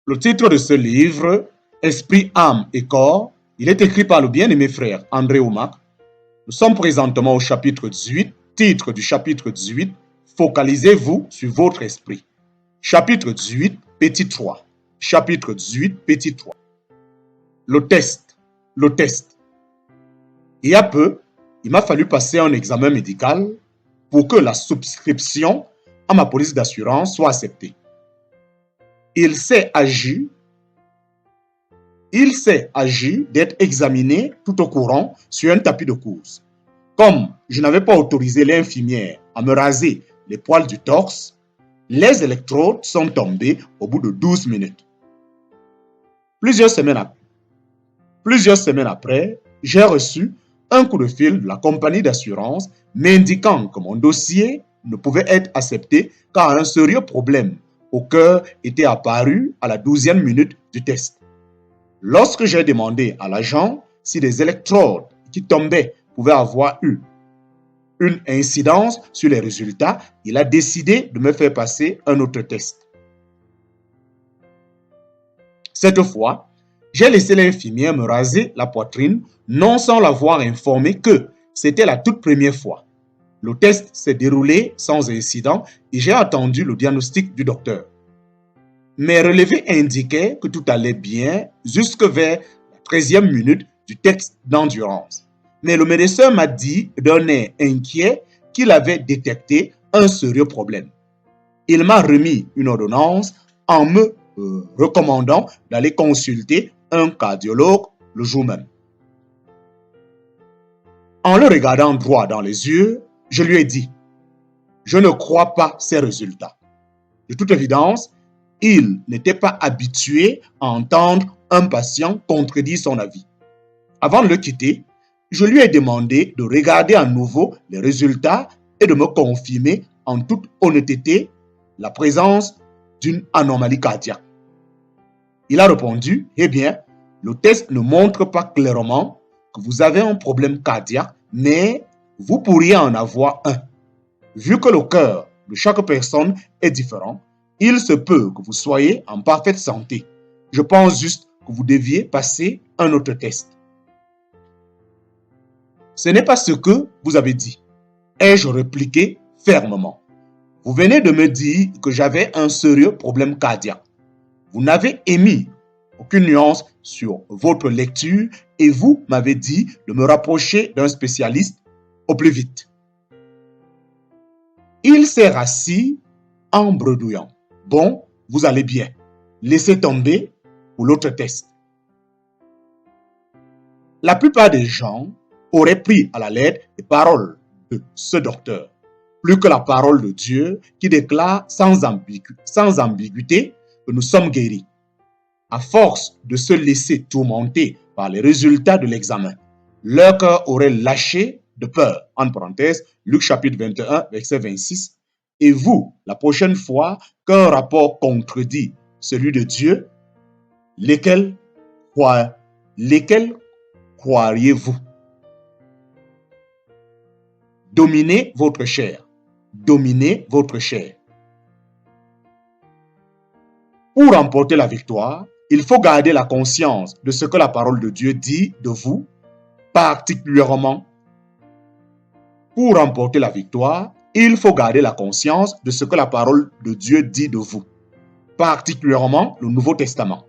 Le titre de ce livre, Esprit, âme et corps, il est écrit par le bien-aimé frère André Oumak. Nous sommes présentement au chapitre 18, titre du chapitre 18, Focalisez-vous sur votre esprit. Chapitre 18, petit 3. Chapitre 18, petit 3. Le test. Il y a peu, il m'a fallu passer un examen médical pour que la souscription à ma police d'assurance soit acceptée. Il s'est agi d'être examiné tout au courant sur un tapis de course. Comme je n'avais pas autorisé l'infirmière à me raser les poils du torse, les électrodes sont tombées au bout de 12 minutes. Plusieurs semaines après, j'ai reçu un coup de fil de la compagnie d'assurance m'indiquant que mon dossier ne pouvait être accepté car un sérieux problème au cœur était apparu à la 12e minute du test. Lorsque j'ai demandé à l'agent si les électrodes qui tombaient pouvaient avoir eu une incidence sur les résultats, il a décidé de me faire passer un autre test. Cette fois, j'ai laissé l'infirmière me raser la poitrine, non sans l'avoir informé que c'était la toute première fois. Le test s'est déroulé sans incident et j'ai attendu le diagnostic du docteur. Mes relevés indiquaient que tout allait bien jusque vers la 13e minute du test d'endurance. Mais le médecin m'a dit d'un air inquiet qu'il avait détecté un sérieux problème. Il m'a remis une ordonnance en me recommandant d'aller consulter un cardiologue le jour même. En le regardant droit dans les yeux, je lui ai dit « Je ne crois pas ces résultats. » De toute évidence, il n'était pas habitué à entendre un patient contredire son avis. Avant de le quitter, je lui ai demandé de regarder à nouveau les résultats et de me confirmer en toute honnêteté la présence d'une anomalie cardiaque. Il a répondu « Eh bien, le test ne montre pas clairement que vous avez un problème cardiaque, mais vous pourriez en avoir un. Vu que le cœur de chaque personne est différent, il se peut que vous soyez en parfaite santé. Je pense juste que vous deviez passer un autre test. » Ce n'est pas ce que vous avez dit, ai-je répliqué fermement. Vous venez de me dire que j'avais un sérieux problème cardiaque. Vous n'avez émis aucune nuance sur votre lecture et vous m'avez dit de me rapprocher d'un spécialiste au plus vite. Il s'est rassis en bredouillant. Bon, vous allez bien. Laissez tomber pour l'autre test. La plupart des gens auraient pris à la lettre les paroles de ce docteur, plus que la parole de Dieu qui déclare sans ambiguïté que nous sommes guéris. À force de se laisser tourmenter par les résultats de l'examen, leur cœur aurait lâché de peur. En parenthèse, Luc chapitre 21, verset 26. Et vous, la prochaine fois qu'un rapport contredit celui de Dieu, lesquels croiriez-vous? Dominez votre chair. Dominez votre chair. Pour remporter la victoire, il faut garder la conscience de ce que la parole de Dieu dit de vous, particulièrement. Pour remporter la victoire, il faut garder la conscience de ce que la parole de Dieu dit de vous, particulièrement le Nouveau Testament.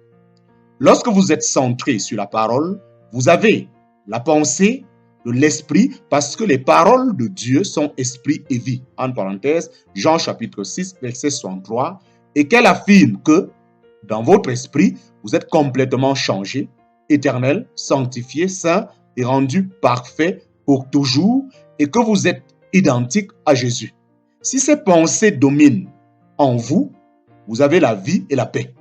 Lorsque vous êtes centré sur la parole, vous avez la pensée de l'esprit parce que les paroles de Dieu sont esprit et vie. En parenthèse, Jean chapitre 6, verset 63, et qu'elle affirme que dans votre esprit, vous êtes complètement changé, éternel, sanctifié, saint et rendu parfait pour toujours et que vous êtes identique à Jésus. Si ces pensées dominent en vous, vous avez la vie et la paix.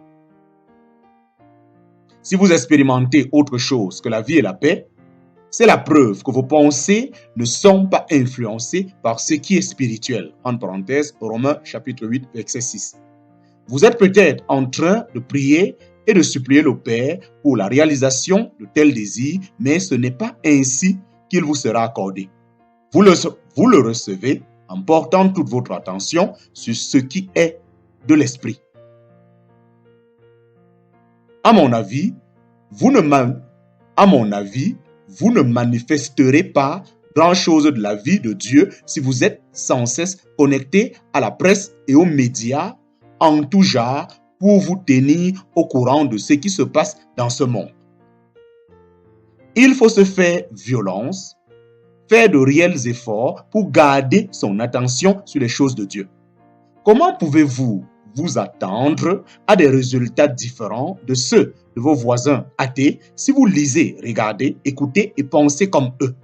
Si vous expérimentez autre chose que la vie et la paix, c'est la preuve que vos pensées ne sont pas influencées par ce qui est spirituel. En parenthèse, Romains chapitre 8, verset 6. Vous êtes peut-être en train de prier et de supplier le Père pour la réalisation de tels désirs, mais ce n'est pas ainsi qu'il vous sera accordé. Vous le recevez en portant toute votre attention sur ce qui est de l'esprit. À mon avis, vous ne manifesterez pas grand-chose de la vie de Dieu si vous êtes sans cesse connecté à la presse et aux médias en tout genre pour vous tenir au courant de ce qui se passe dans ce monde. Il faut se faire violence, faire de réels efforts pour garder son attention sur les choses de Dieu. Comment pouvez-vous vous attendre à des résultats différents de ceux de vos voisins athées si vous lisez, regardez, écoutez et pensez comme eux?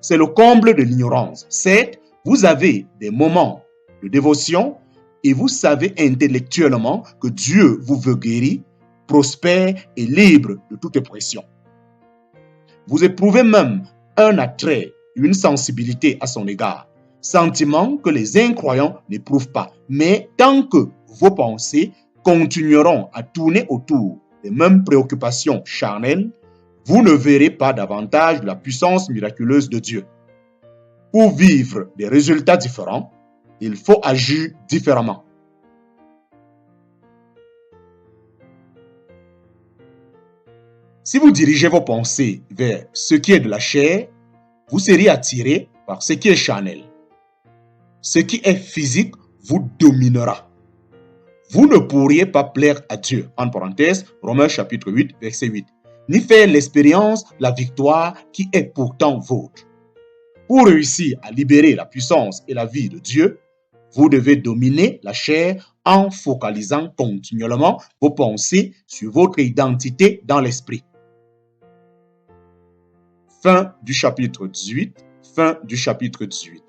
C'est le comble de l'ignorance. Certes, vous avez des moments de dévotion et vous savez intellectuellement que Dieu vous veut guéri, prospère et libre de toute pression. Vous éprouvez même un attrait, une sensibilité à son égard, sentiment que les incroyants n'éprouvent pas. Mais tant que vos pensées continueront à tourner autour des mêmes préoccupations charnelles, vous ne verrez pas davantage de la puissance miraculeuse de Dieu. Pour vivre des résultats différents, il faut agir différemment. Si vous dirigez vos pensées vers ce qui est de la chair, vous serez attiré par ce qui est charnel. Ce qui est physique vous dominera. Vous ne pourriez pas plaire à Dieu, en parenthèse, Romains chapitre 8, verset 8, ni faire l'expérience de la victoire qui est pourtant vôtre. Pour réussir à libérer la puissance et la vie de Dieu, vous devez dominer la chair en focalisant continuellement vos pensées sur votre identité dans l'esprit. Fin du chapitre 18. Fin du chapitre 18.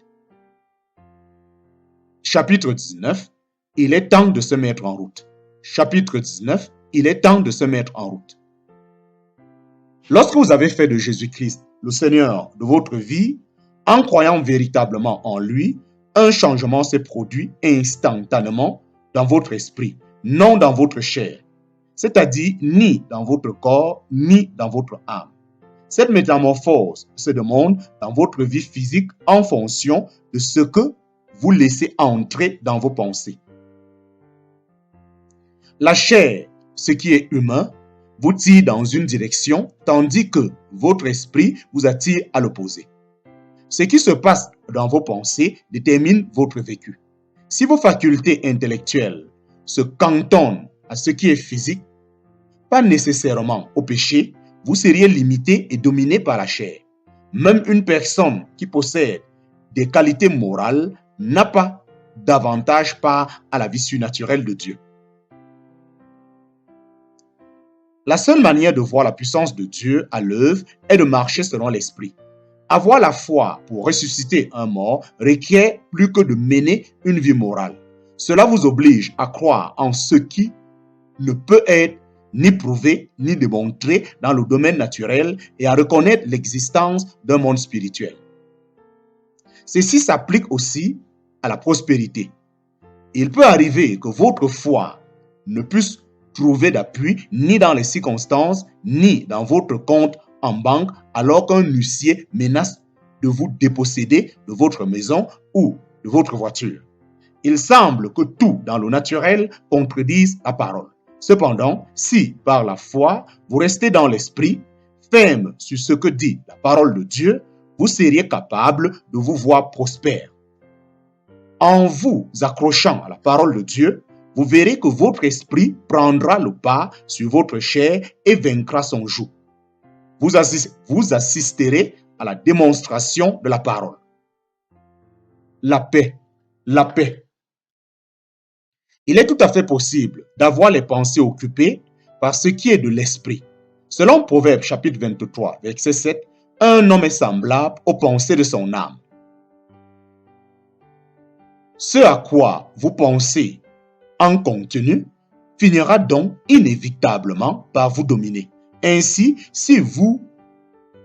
Chapitre 19. Il est temps de se mettre en route. Chapitre 19. Il est temps de se mettre en route. Lorsque vous avez fait de Jésus-Christ le Seigneur de votre vie, en croyant véritablement en lui, un changement s'est produit instantanément dans votre esprit, non dans votre chair, c'est-à-dire ni dans votre corps, ni dans votre âme. Cette métamorphose se demande dans votre vie physique en fonction de ce que vous laissez entrer dans vos pensées. La chair, ce qui est humain, vous tire dans une direction, tandis que votre esprit vous attire à l'opposé. Ce qui se passe dans vos pensées détermine votre vécu. Si vos facultés intellectuelles se cantonnent à ce qui est physique, pas nécessairement au péché, vous seriez limité et dominé par la chair. Même une personne qui possède des qualités morales n'a pas davantage part à la vie surnaturelle de Dieu. La seule manière de voir la puissance de Dieu à l'œuvre est de marcher selon l'esprit. Avoir la foi pour ressusciter un mort requiert plus que de mener une vie morale. Cela vous oblige à croire en ce qui ne peut être ni prouvé ni démontré dans le domaine naturel et à reconnaître l'existence d'un monde spirituel. Ceci s'applique aussi à la prospérité. Il peut arriver que votre foi ne puisse trouver d'appui ni dans les circonstances ni dans votre compte en banque alors qu'un huissier menace de vous déposséder de votre maison ou de votre voiture. Il semble que tout dans le naturel contredise la parole. Cependant, si par la foi vous restez dans l'esprit, ferme sur ce que dit la parole de Dieu, vous seriez capable de vous voir prospère. En vous accrochant à la parole de Dieu, vous verrez que votre esprit prendra le pas sur votre chair et vaincra son joug. Vous assisterez à la démonstration de la parole. La paix. La paix. Il est tout à fait possible d'avoir les pensées occupées par ce qui est de l'esprit. Selon Proverbe chapitre 23, verset 7, un homme est semblable aux pensées de son âme. Ce à quoi vous pensez en continu finira donc inévitablement par vous dominer. Ainsi, si vous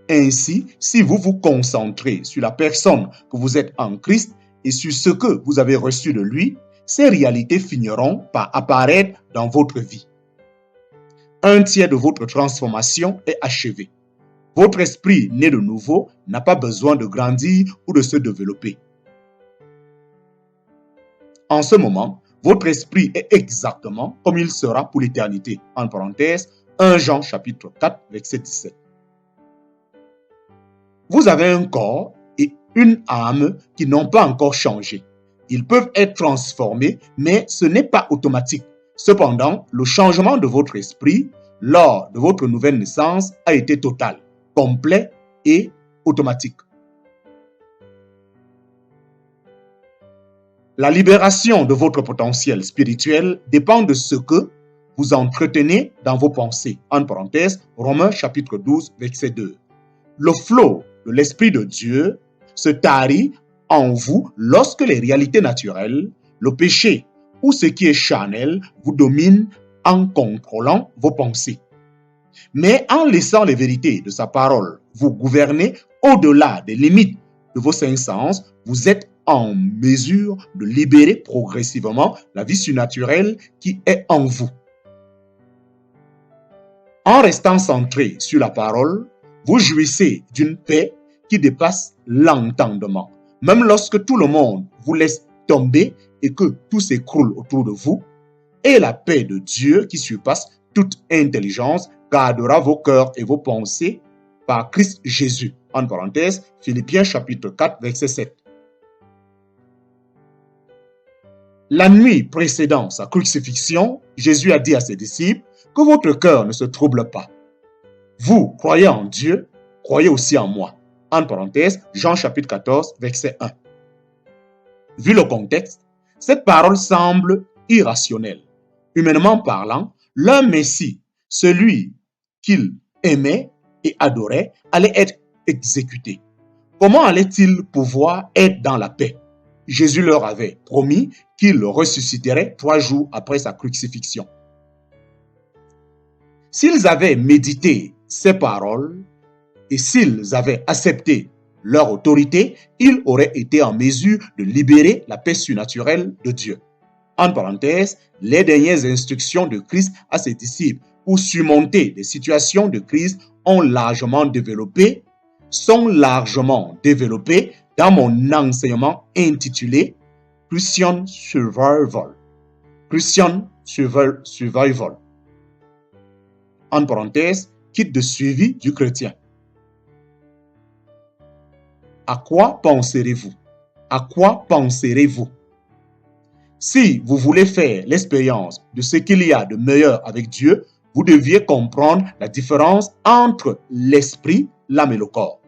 vous concentrez sur la personne que vous êtes en Christ et sur ce que vous avez reçu de lui, ces réalités finiront par apparaître dans votre vie. Un tiers de votre transformation est achevé. Votre esprit né de nouveau n'a pas besoin de grandir ou de se développer. En ce moment, votre esprit est exactement comme il sera pour l'éternité. En parenthèse, 1 Jean chapitre 4, verset 17. Vous avez un corps et une âme qui n'ont pas encore changé. Ils peuvent être transformés, mais ce n'est pas automatique. Cependant, le changement de votre esprit lors de votre nouvelle naissance a été total, complet et automatique. La libération de votre potentiel spirituel dépend de ce que vous entretenez dans vos pensées. En parenthèse, Romains chapitre 12, verset 2. Le flot de l'Esprit de Dieu se tarit en vous lorsque les réalités naturelles, le péché ou ce qui est charnel vous domine en contrôlant vos pensées. Mais en laissant les vérités de sa parole vous gouverner au-delà des limites de vos cinq sens, vous êtes en mesure de libérer progressivement la vie surnaturelle qui est en vous. En restant centré sur la parole, vous jouissez d'une paix qui dépasse l'entendement. Même lorsque tout le monde vous laisse tomber et que tout s'écroule autour de vous, et la paix de Dieu qui surpasse toute intelligence gardera vos cœurs et vos pensées par Christ Jésus. En parenthèse, Philippiens chapitre 4, verset 7. La nuit précédant sa crucifixion, Jésus a dit à ses disciples que votre cœur ne se trouble pas. Vous croyez en Dieu, croyez aussi en moi. En parenthèse, Jean chapitre 14, verset 1. Vu le contexte, cette parole semble irrationnelle. Humainement parlant, l'un Messie, celui qu'il aimait et adorait, allait être exécuté. Comment allait-il pouvoir être dans la paix? Jésus leur avait promis qu'il ressusciterait 3 jours après sa crucifixion. S'ils avaient médité ces paroles et s'ils avaient accepté leur autorité, ils auraient été en mesure de libérer la paix surnaturelle de Dieu. En parenthèse, les dernières instructions de Christ à ses disciples pour surmonter des situations de crise sont largement développées dans mon enseignement intitulé Christian Survival. Christian Survival. En parenthèse, kit de suivi du chrétien. À quoi penserez-vous? À quoi penserez-vous? Si vous voulez faire l'expérience de ce qu'il y a de meilleur avec Dieu, vous deviez comprendre la différence entre l'esprit, l'âme et le corps.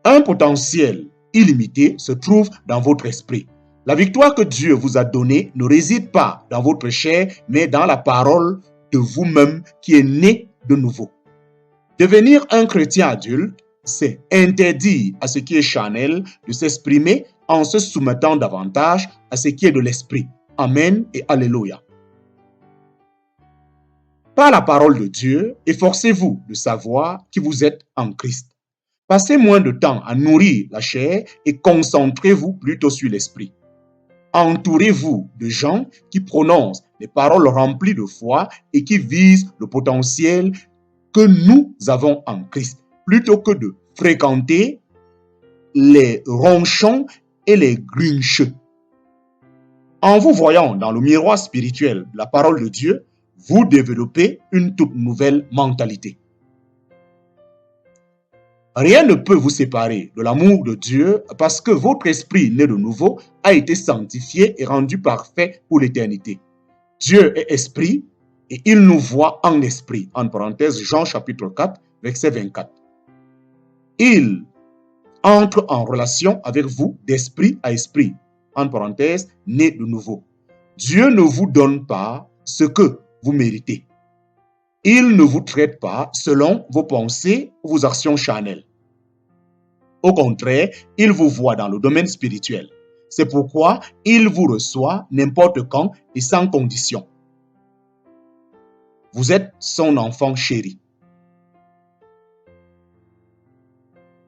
Un potentiel illimité se trouve dans votre esprit. La victoire que Dieu vous a donnée ne réside pas dans votre chair, mais dans la parole de vous-même qui est née de nouveau. Devenir un chrétien adulte, c'est interdire à ce qui est charnel de s'exprimer en se soumettant davantage à ce qui est de l'esprit. Amen et Alléluia. Par la parole de Dieu, efforcez-vous de savoir qui vous êtes en Christ. Passez moins de temps à nourrir la chair et concentrez-vous plutôt sur l'esprit. Entourez-vous de gens qui prononcent des paroles remplies de foi et qui visent le potentiel que nous avons en Christ, plutôt que de fréquenter les ronchons et les grincheux. En vous voyant dans le miroir spirituel de la parole de Dieu, vous développez une toute nouvelle mentalité. Rien ne peut vous séparer de l'amour de Dieu parce que votre esprit né de nouveau a été sanctifié et rendu parfait pour l'éternité. Dieu est esprit et il nous voit en esprit. En parenthèse, Jean chapitre 4, verset 24. Il entre en relation avec vous d'esprit à esprit. En parenthèse, né de nouveau. Dieu ne vous donne pas ce que vous méritez. Il ne vous traite pas selon vos pensées ou vos actions charnelles. Au contraire, il vous voit dans le domaine spirituel. C'est pourquoi il vous reçoit n'importe quand et sans condition. Vous êtes son enfant chéri.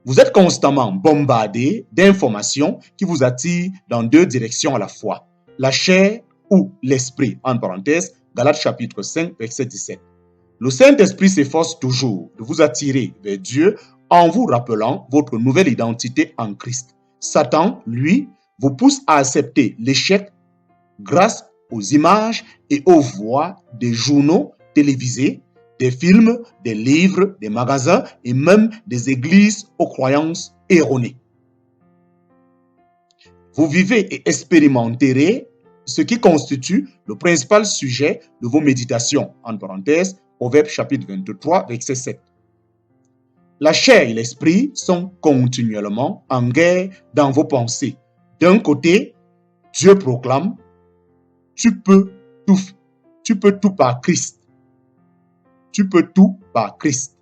Vous êtes constamment bombardé d'informations qui vous attirent dans 2 directions à la fois, la chair ou l'esprit, en parenthèse, Galates chapitre 5, verset 17. Le Saint-Esprit s'efforce toujours de vous attirer vers Dieu en vous rappelant votre nouvelle identité en Christ. Satan, lui, vous pousse à accepter l'échec grâce aux images et aux voix des journaux télévisés, des films, des livres, des magasins et même des églises aux croyances erronées. Vous vivez et expérimenterez ce qui constitue le principal sujet de vos méditations, en parenthèse, Proverbe chapitre 23, verset 7. La chair et l'esprit sont continuellement en guerre dans vos pensées. D'un côté, Dieu proclame, tu peux tout par Christ. Tu peux tout par Christ.